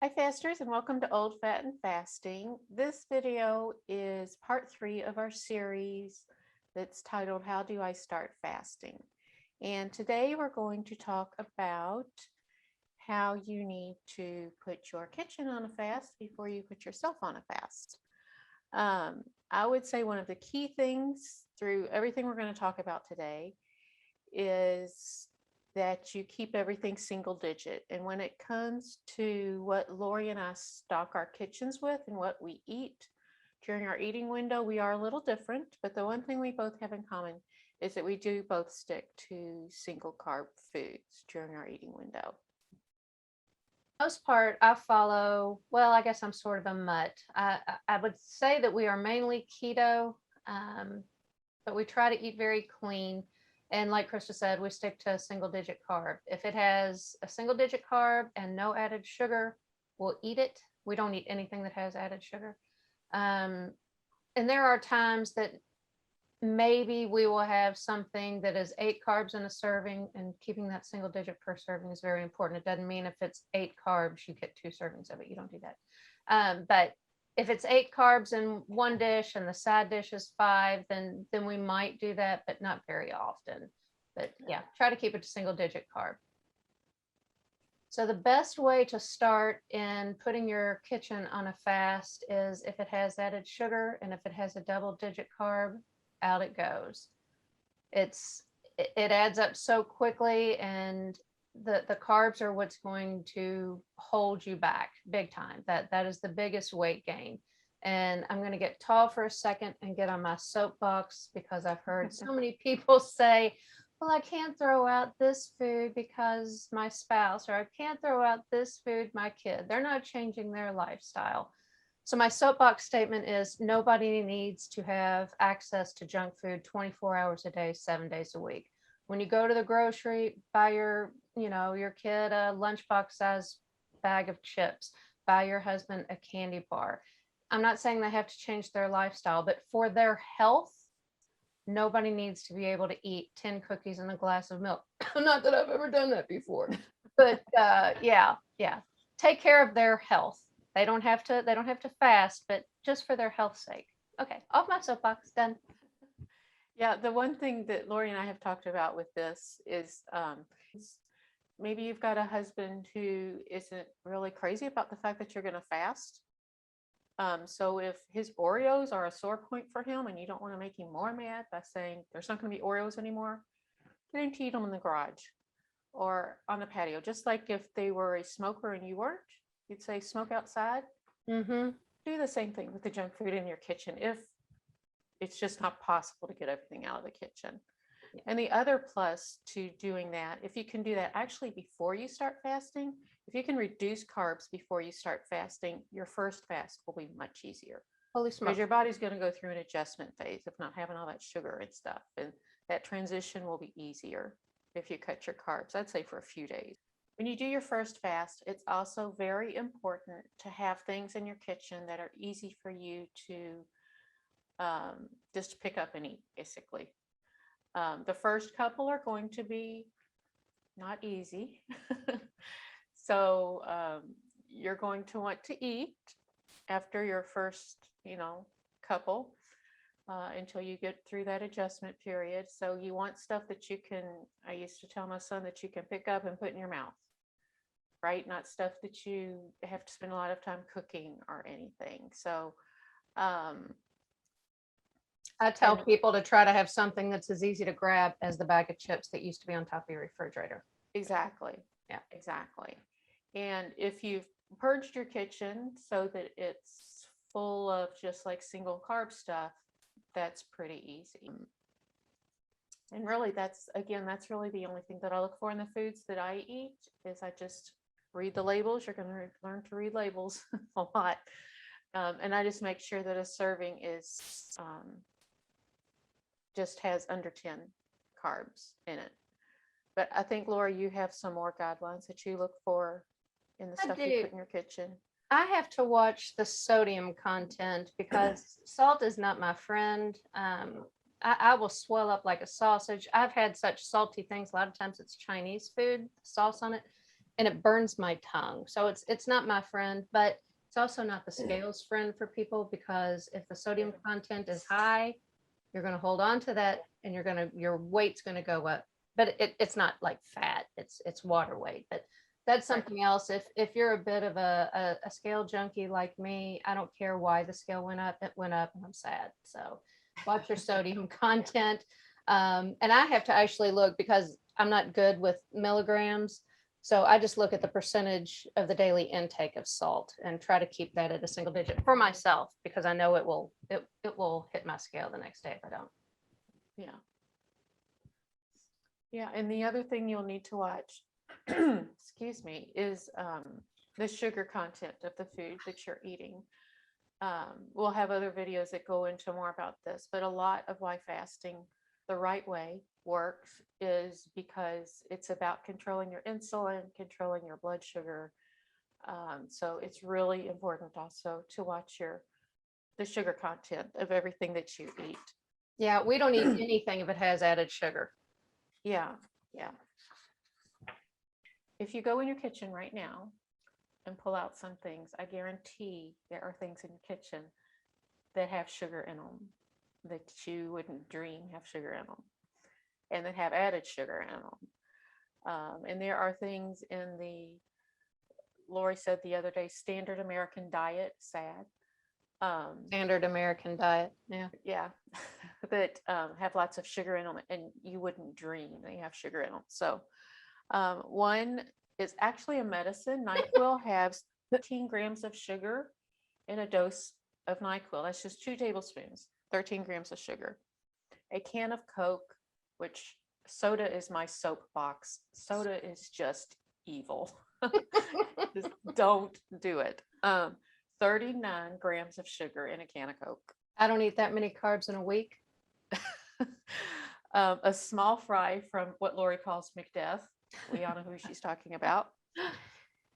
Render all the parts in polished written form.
Hi Fasters, and welcome to Old Fat and Fasting. This video is part 3 of our series that's titled How Do I Start Fasting? And today we're going to talk about how you need to put your kitchen on a fast before you put yourself on a fast. I would say one of the key things through everything we're going to talk about today is that you keep everything single digit. And when it comes to what Lori and I stock our kitchens with and what we eat during our eating window, we are a little different. But the one thing we both have in common is that we do both stick to single carb foods during our eating window. Most part, I follow, well, I guess I'm sort of a mutt. I would say that we are mainly keto, but we try to eat very clean. And like Krista said, we stick to a single digit carb. If it has a single digit carb and no added sugar, we'll eat it. We don't eat anything that has added sugar. And there are times that maybe we will have something that is 8 carbs in a serving, and keeping that single digit per serving is very important. It doesn't mean if it's 8 carbs, you get 2 servings of it. You don't do that. But if it's 8 carbs in one dish and the side dish is 5, then we might do that, but not very often. But yeah, try to keep it to single digit carb. So the best way to start in putting your kitchen on a fast is if it has added sugar and if it has a double digit carb, out it goes. It adds up so quickly, and the carbs are what's going to hold you back big time. That is the biggest weight gain. And I'm going to get tall for a second and get on my soapbox, because I've heard so many people say, well, I can't throw out this food because my spouse, or I can't throw out this food, my kid. They're not changing their lifestyle. So my soapbox statement is nobody needs to have access to junk food 24 hours a day, 7 days a week. When you go to the grocery, buy your kid a lunchbox size bag of chips, buy your husband a candy bar. I'm not saying they have to change their lifestyle, but for their health, nobody needs to be able to eat 10 cookies and a glass of milk. Not that I've ever done that before, but yeah. Take care of their health. They don't have to fast, but just for their health's sake. Okay, off my soapbox, done. Yeah, the one thing that Lori and I have talked about with this is maybe you've got a husband who isn't really crazy about the fact that you're going to fast. So if his Oreos are a sore point for him and you don't want to make him more mad by saying there's not going to be Oreos anymore, get him to eat them in the garage or on the patio. Just like if they were a smoker and you weren't, you'd say smoke outside. Mm-hmm. Do the same thing with the junk food in your kitchen if it's just not possible to get everything out of the kitchen. Yeah. And the other plus to doing that, if you can do that actually before you start fasting, if you can reduce carbs before you start fasting, your first fast will be much easier. Holy smokes. Because your body's going to go through an adjustment phase of not having all that sugar and stuff. And that transition will be easier if you cut your carbs, I'd say for a few days. When you do your first fast, it's also very important to have things in your kitchen that are easy for you to just pick up and eat, basically. The first couple are going to be not easy. So you're going to want to eat after your first, couple until you get through that adjustment period. So you want stuff that you can, I used to tell my son, that you can pick up and put in your mouth, right? Not stuff that you have to spend a lot of time cooking or anything. So I tell people to try to have something that's as easy to grab as the bag of chips that used to be on top of your refrigerator. Exactly. Yeah, exactly. And if you've purged your kitchen so that it's full of just like single carb stuff, that's pretty easy. And really, that's really the only thing that I look for in the foods that I eat is I just read the labels. You're going to learn to read labels a lot. And I just make sure that a serving is just has under 10 carbs in it. But I think, Laura, you have some more guidelines that you look for in the stuff you put in your kitchen. I have to watch the sodium content because salt is not my friend. I will swell up like a sausage. I've had such salty things. A lot of times it's Chinese food, sauce on it. and it burns my tongue. So it's not my friend, but it's also not the scale's friend for people, because if the sodium content is high, you're going to hold on to that and your weight's going to go up. But it's not like fat, it's water weight. But that's something else. If you're a bit of a scale junkie like me, I don't care why the scale went up, it went up and I'm sad. So watch your sodium content. And I have to actually look, because I'm not good with milligrams. So I just look at the percentage of the daily intake of salt and try to keep that at a single digit for myself, because I know it will hit my scale the next day if I don't. Yeah. Yeah, and the other thing you'll need to watch, excuse me, is the sugar content of the food that you're eating. We'll have other videos that go into more about this, but a lot of why fasting the right way works is because it's about controlling your insulin, controlling your blood sugar. So it's really important also to watch the sugar content of everything that you eat. Yeah, we don't eat anything if it has added sugar. Yeah, yeah. If you go in your kitchen right now and pull out some things, I guarantee there are things in your kitchen that have sugar in them that you wouldn't dream have sugar in them, and that have added sugar in them. And there are things in Lori said the other day, standard American diet, sad. Standard American diet. Yeah. Yeah, that have lots of sugar in them, and you wouldn't dream they have sugar in them. So one is actually a medicine. NyQuil has 13 grams of sugar in a dose of NyQuil. That's just 2 tablespoons, 13 grams of sugar. A can of Coke, which soda is my soapbox. Soda is just evil. Just don't do it. 39 grams of sugar in a can of Coke. I don't eat that many carbs in a week. A small fry from what Lori calls McDeath, we all know who she's talking about,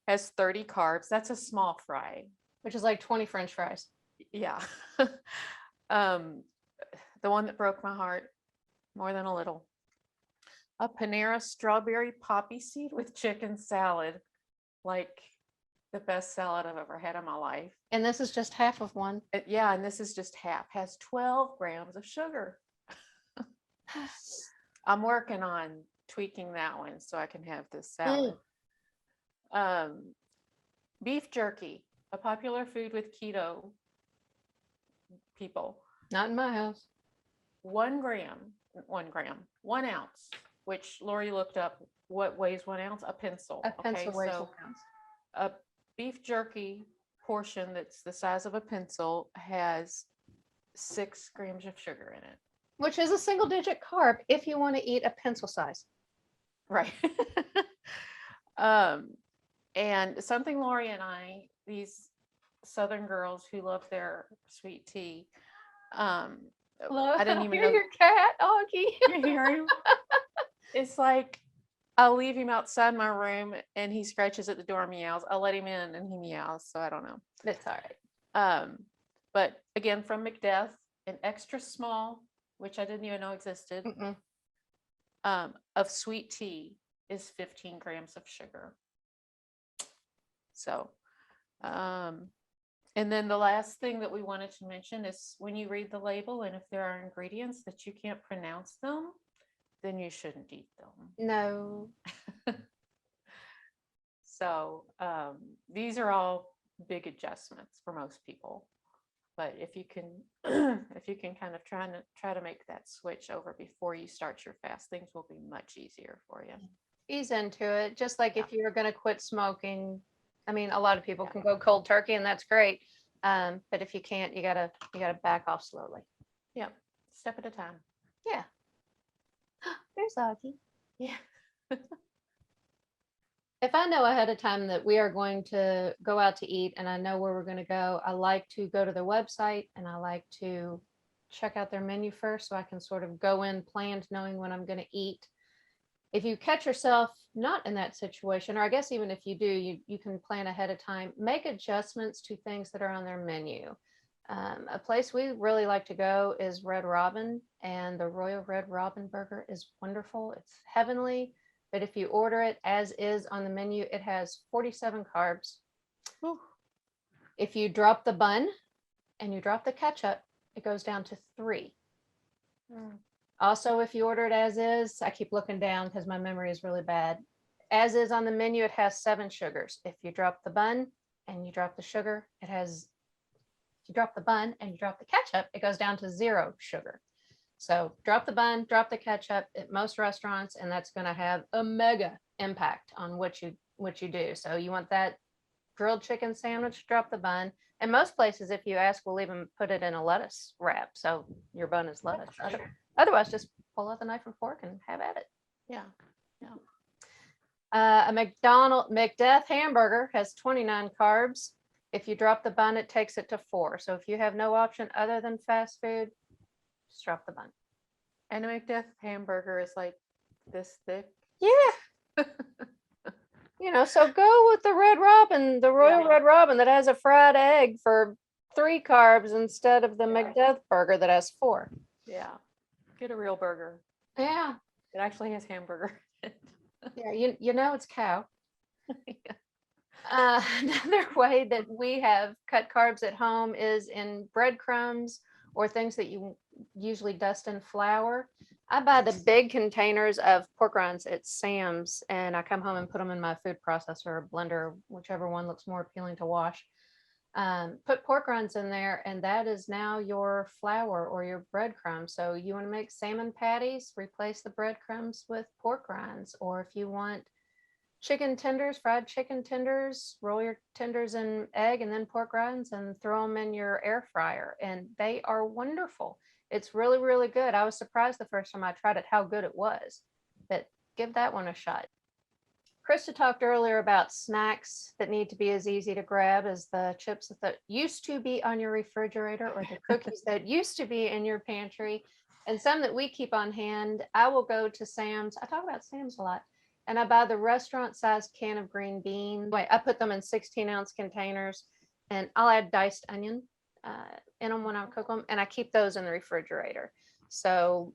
has 30 carbs. That's a small fry. Which is like 20 French fries. Yeah. The one that broke my heart more than a little. A Panera strawberry poppy seed with chicken salad. Like the best salad I've ever had in my life. And this is just half of one. Yeah, and this is just half. Has 12 grams of sugar. I'm working on tweaking that one so I can have this salad. Beef jerky, a popular food with keto people. Not in my house. 1 ounce, which Lori looked up what weighs 1 ounce, a pencil. A pencil weighs 1 ounce. A beef jerky portion that's the size of a pencil has 6 grams of sugar in it. Which is a single digit carb if you want to eat a pencil size. Right. And something Lori and I, these Southern girls who love their sweet tea, I didn't even know. Your cat, Augie. You hear him? It's like I'll leave him outside my room and he scratches at the door and meows. I'll let him in and he meows. So I don't know. It's all right. But again, from McDeath, an extra small, which I didn't even know existed, of sweet tea is 15 grams of sugar. So, and then the last thing that we wanted to mention is when you read the label and if there are ingredients that you can't pronounce them, then you shouldn't eat them. No. So these are all big adjustments for most people. But if you can, if you can kind of try to make that switch over before you start your fast, things will be much easier for you. Ease into it. Just like if you're going to quit smoking. I mean, a lot of people can go cold turkey and that's great. But if you can't, you gotta back off slowly. Yeah. Step at a time. Yeah. There's Augie. Yeah. If I know ahead of time that we are going to go out to eat and I know where we're going to go, I like to go to their website and I like to check out their menu first so I can sort of go in planned knowing when I'm going to eat. If you catch yourself not in that situation, or I guess even if you do, you can plan ahead of time, make adjustments to things that are on their menu. A place we really like to go is Red Robin, and the Royal Red Robin burger is wonderful. It's heavenly. But if you order it as is on the menu, it has 47 carbs. Whew. If you drop the bun and you drop the ketchup, it goes down to 3. Also, if you order it as is, I keep looking down because my memory is really bad. As is on the menu, it has 7 sugars. If you drop the bun and you drop the sugar, it has, if you drop the bun and you drop the ketchup, it goes down to 0 sugar. So drop the bun, drop the ketchup at most restaurants, and that's going to have a mega impact on what you do. So you want that grilled chicken sandwich, drop the bun. And most places, if you ask, will even put it in a lettuce wrap. So your bun is lettuce. Otherwise, just pull out the knife and fork and have at it. Yeah. A McDeath hamburger has 29 carbs. If you drop the bun, it takes it to 4. So if you have no option other than fast food, just drop the bun. And a McDeath hamburger is like this thick. Yeah. So go with the Red Robin, the Royal Red Robin that has a fried egg for 3 carbs instead of the McDeath burger that has 4. Yeah. Get a real burger. Yeah. It actually has hamburger. Yeah, it's cow. Another way that we have cut carbs at home is in breadcrumbs or things that you usually dust in flour. I buy the big containers of pork rinds at Sam's, and I come home and put them in my food processor or blender, whichever one looks more appealing to wash. Put pork rinds in there, and that is now your flour or your breadcrumbs. So you want to make salmon patties, replace the breadcrumbs with pork rinds. Or if you want chicken tenders, fried chicken tenders, roll your tenders in egg and then pork rinds and throw them in your air fryer. And they are wonderful. It's really, really good. I was surprised the first time I tried it how good it was. But give that one a shot. Krista talked earlier about snacks that need to be as easy to grab as the chips that used to be on your refrigerator or the cookies that used to be in your pantry, and some that we keep on hand. I will go to Sam's. I talk about Sam's a lot. And I buy the restaurant sized can of green beans. I put them in 16-ounce containers, and I'll add diced onion in them when I cook them. And I keep those in the refrigerator. So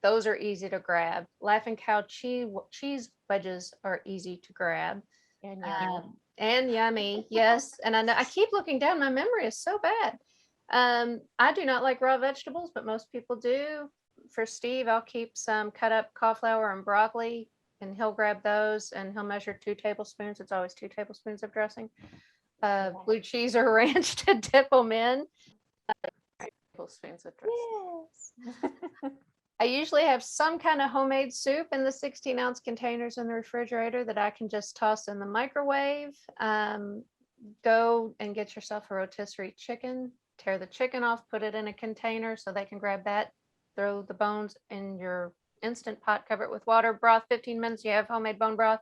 those are easy to grab. Laughing Cow cheese wedges are easy to grab. And yummy. And yummy, yes. And I know I keep looking down. My memory is so bad. I do not like raw vegetables, but most people do. For Steve, I'll keep some cut up cauliflower and broccoli, and he'll grab those and he'll measure 2 tablespoons. It's always 2 tablespoons of dressing. Blue cheese or ranch to dip them in. Tablespoons of dressing. Yes. I usually have some kind of homemade soup in the 16-ounce containers in the refrigerator that I can just toss in the microwave. Go and get yourself a rotisserie chicken, tear the chicken off, put it in a container so they can grab that, throw the bones in your Instant Pot, cover it with water, broth, 15 minutes, you have homemade bone broth.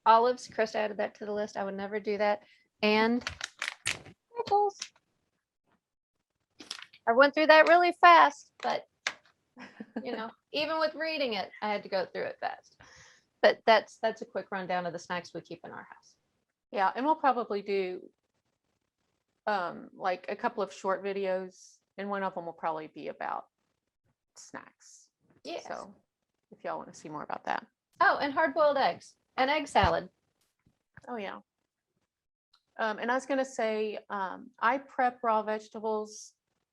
Olives, Chris added that to the list. I would never do that. And pickles. I went through that really fast, but even with reading it, I had to go through it fast. But that's a quick rundown of the snacks we keep in our house. Yeah, and we'll probably do like a couple of short videos, and one of them will probably be about snacks. Yes. So if y'all want to see more about that. Oh, and hard-boiled eggs and egg salad. Oh yeah. And I was gonna say, I prep raw vegetables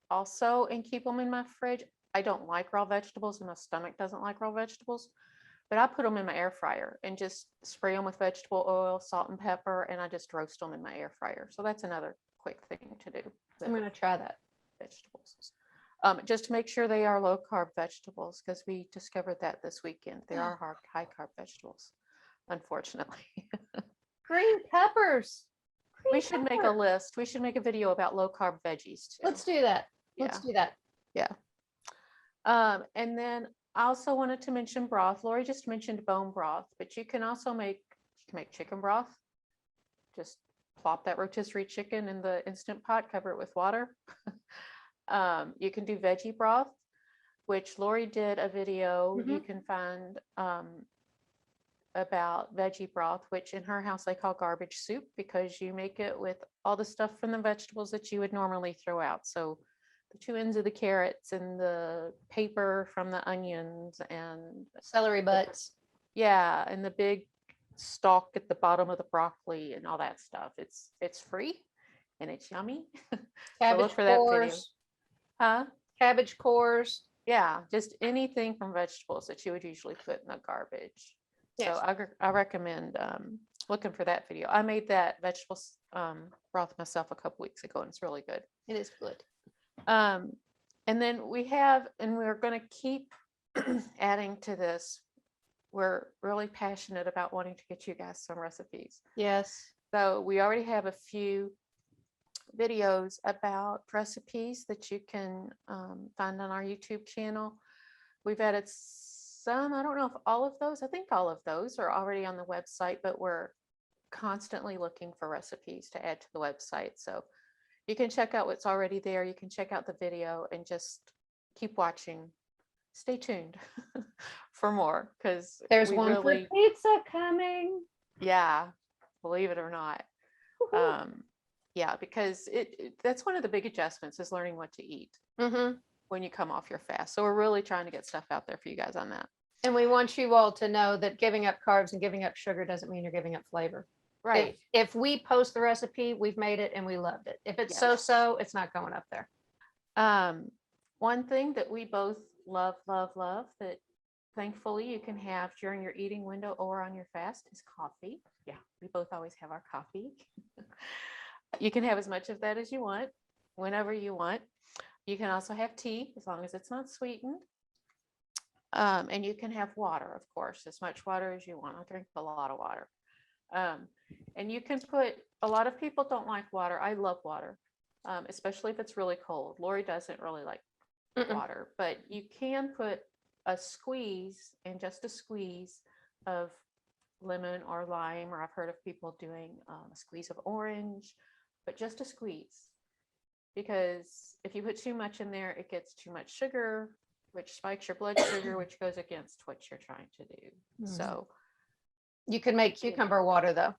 also and keep them in my fridge. I don't like raw vegetables and my stomach doesn't like raw vegetables, but I put them in my air fryer and just spray them with vegetable oil, salt and pepper, and I just roast them in my air fryer. So that's another quick thing to do. I'm going to try that. Vegetables. Just to make sure they are low carb vegetables, because we discovered that this weekend. They are high carb vegetables, unfortunately. Green peppers. We should make a list. We should make a video about low carb veggies too. Let's do that. Let's do that. Yeah. And then I also wanted to mention broth. Lori just mentioned bone broth, but you can also make chicken broth. Just plop that rotisserie chicken in the Instant Pot, cover it with water. You can do veggie broth, which Lori did a video you can find about veggie broth, which in her house they call garbage soup because you make it with all the stuff from the vegetables that you would normally throw out. So the two ends of the carrots and the paper from the onions and Celery butts. yeah, and the big stalk at the bottom of the broccoli and all that stuff. It's free and it's yummy. So Cabbage look for that video. cores. Huh? Cabbage cores. Yeah, just anything from vegetables that you would usually put in the garbage. Yes. So I recommend looking for that video. I made that vegetable broth myself a couple weeks ago, and it's really good. It is good. And then we're going to keep adding to this. We're really passionate about wanting to get you guys some recipes. Yes. So we already have a few videos about recipes that you can find on our YouTube channel. We've added some, I don't know if all of those, I think all of those are already on the website, but we're constantly looking for recipes to add to the website. So you can check out what's already there. You can check out the video and just keep watching. Stay tuned for more, because There's one for pizza coming. Yeah, believe it or not. Yeah, because that's one of the big adjustments is learning what to eat when you come off your fast. So we're really trying to get stuff out there for you guys on that. And we want you all to know that giving up carbs and giving up sugar doesn't mean you're giving up flavor. Right. If we post the recipe, we've made it and we loved it. If it's so-so, it's not going up there. One thing that we both love that thankfully you can have during your eating window or on your fast is coffee. Yeah, we both always have our coffee. You can have as much of that as you want, whenever you want. You can also have tea, as long as it's not sweetened. And you can have water, of course, as much water as you want. I drink a lot of water. And you can put, a lot of people don't like water. I love water, especially if it's really cold. Lori doesn't really like water, but you can put a squeeze and just a squeeze of lemon or lime, or I've heard of people doing a squeeze of orange, but just a squeeze, because if you put too much in there, it gets too much sugar, which spikes your blood sugar, which goes against what you're trying to do. So you can make cucumber water though.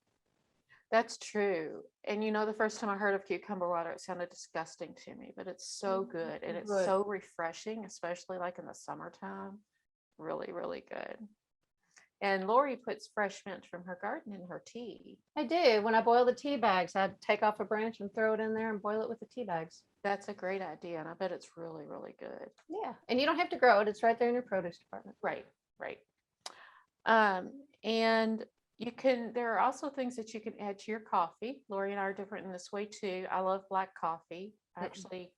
That's true. And the first time I heard of cucumber water, it sounded disgusting to me, but it's so good. And it's so refreshing, especially like in the summertime. Really, really good. And Lori puts fresh mint from her garden in her tea. I do. When I boil the tea bags, I take off a branch and throw it in there and boil it with the tea bags. That's a great idea. And I bet it's really, really good. Yeah. And you don't have to grow it. It's right there in your produce department. Right, right. And there are also things that you can add to your coffee. Lori and I are different in this way too. I love black coffee. I actually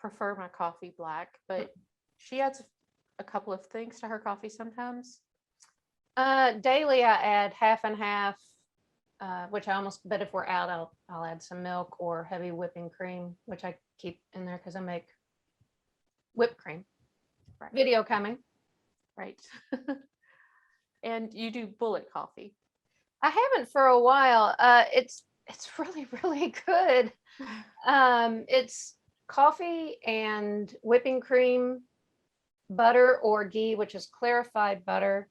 prefer my coffee black, but she adds a couple of things to her coffee sometimes. Daily I add half and half, which I almost bet if we're out, I'll add some milk or heavy whipping cream, which I keep in there because I make whipped cream. Right. Video coming. Right. And you do bullet coffee. I haven't for a while. It's really, really good. It's coffee and whipping cream, butter or ghee, which is clarified butter,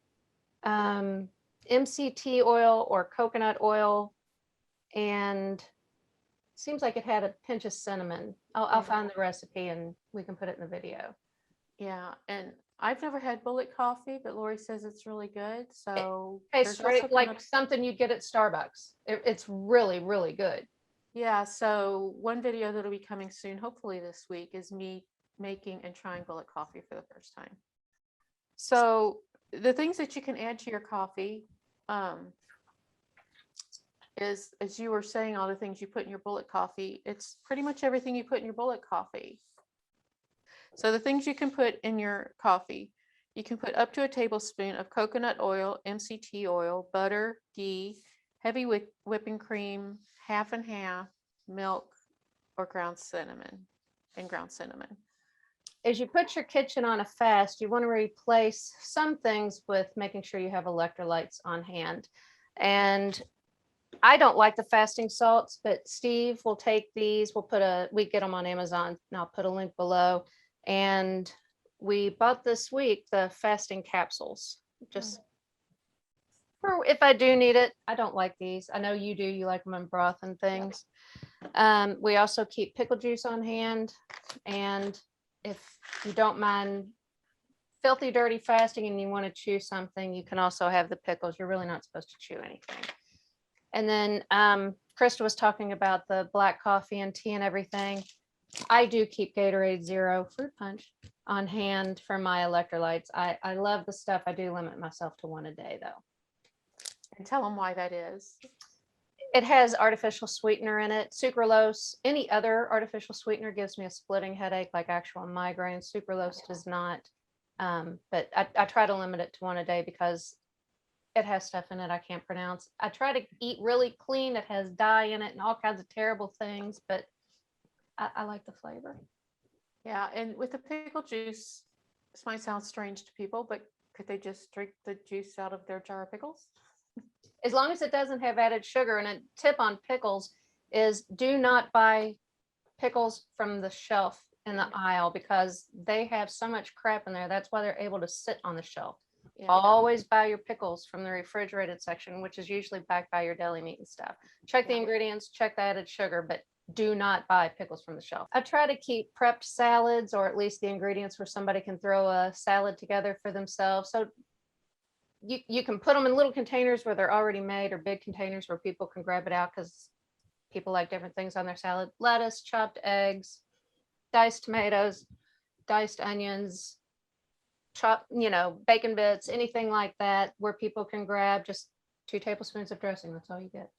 MCT oil or coconut oil, and seems like it had a pinch of cinnamon. I'll find the recipe and we can put it in the video. Yeah, and I've never had bullet coffee, but Lori says it's really good. So it's like something you'd get at Starbucks. It's really, really good. Yeah, so one video that'll be coming soon, hopefully this week, is me making and trying bullet coffee for the first time. So the things that you can add to your coffee is, as you were saying, all the things you put in your bullet coffee, it's pretty much everything you put in your bullet coffee. So the things you can put in your coffee, you can put up to a tablespoon of coconut oil, MCT oil, butter, ghee, heavy whipping cream, half and half, milk, or ground cinnamon. As you put your kitchen on a fast, you want to replace some things with making sure you have electrolytes on hand. And I don't like the fasting salts, but Steve will take these. We get them on Amazon, and I'll put a link below. And we bought this week the fasting capsules, just for if I do need it. I don't like these. I know you do. You like them in broth and things. We also keep pickle juice on hand. And if you don't mind filthy, dirty fasting and you want to chew something, you can also have the pickles. You're really not supposed to chew anything. And then Krista was talking about the black coffee and tea and everything. I do keep Gatorade Zero fruit punch on hand for my electrolytes. I love the stuff. I do limit myself to one a day though. And tell them why that is. It has artificial sweetener in it. Sucralose, any other artificial sweetener gives me a splitting headache like actual migraine. Sucralose does not. But I try to limit it to one a day because it has stuff in it I can't pronounce. I try to eat really clean. It has dye in it and all kinds of terrible things, but I like the flavor. Yeah, and with the pickle juice, this might sound strange to people, but could they just drink the juice out of their jar of pickles? As long as it doesn't have added sugar. And a tip on pickles is do not buy pickles from the shelf in the aisle because they have so much crap in there. That's why they're able to sit on the shelf. Yeah. Always buy your pickles from the refrigerated section, which is usually back by your deli meat and stuff. Check the ingredients, check the added sugar, but do not buy pickles from the shelf. I try to keep prepped salads, or at least the ingredients where somebody can throw a salad together for themselves. So you can put them in little containers where they're already made, or big containers where people can grab it out because people like different things on their salad. Lettuce, chopped eggs, diced tomatoes, diced onions, chopped, bacon bits, anything like that, where people can grab just 2 tablespoons of dressing. That's all you get.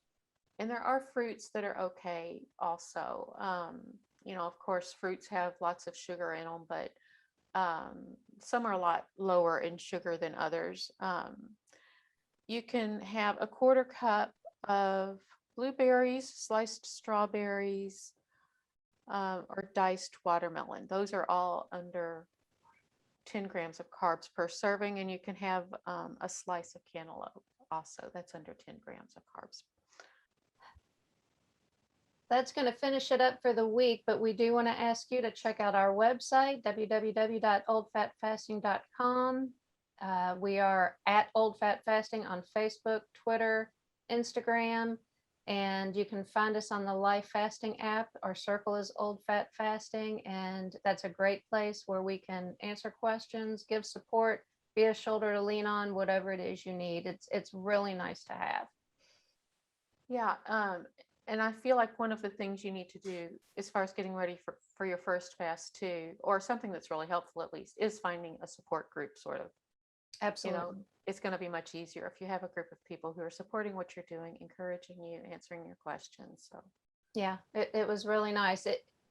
And there are fruits that are okay also. Of course, fruits have lots of sugar in them, but some are a lot lower in sugar than others. You can have a 1/4 cup of blueberries, sliced strawberries, or diced watermelon. Those are all under 10 grams of carbs per serving, and you can have a slice of cantaloupe also. That's under 10 grams of carbs. That's going to finish it up for the week, but we do want to ask you to check out our website, www.oldfatfasting.com. We are at Old Fat Fasting on Facebook, Twitter, Instagram, and you can find us on the Life Fasting app. Our circle is Old Fat Fasting, and that's a great place where we can answer questions, give support, be a shoulder to lean on, whatever it is you need. It's really nice to have. Yeah, and I feel like one of the things you need to do as far as getting ready for your first fast too, or something that's really helpful at least, is finding a support group sort of. Absolutely. It's going to be much easier if you have a group of people who are supporting what you're doing, encouraging you, answering your questions. So yeah, it was really nice.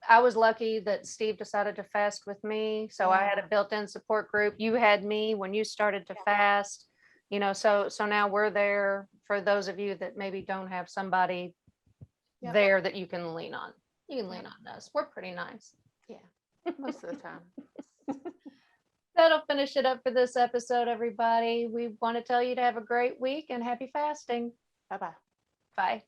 I was lucky that Steve decided to fast with me. So I had a built-in support group. You had me when you started to fast, so now we're there for those of you that maybe don't have somebody there that you can lean on. You can lean on us. We're pretty nice. Yeah, most of the time. That'll finish it up for this episode, everybody. We want to tell you to have a great week and happy fasting. Bye-bye. Bye.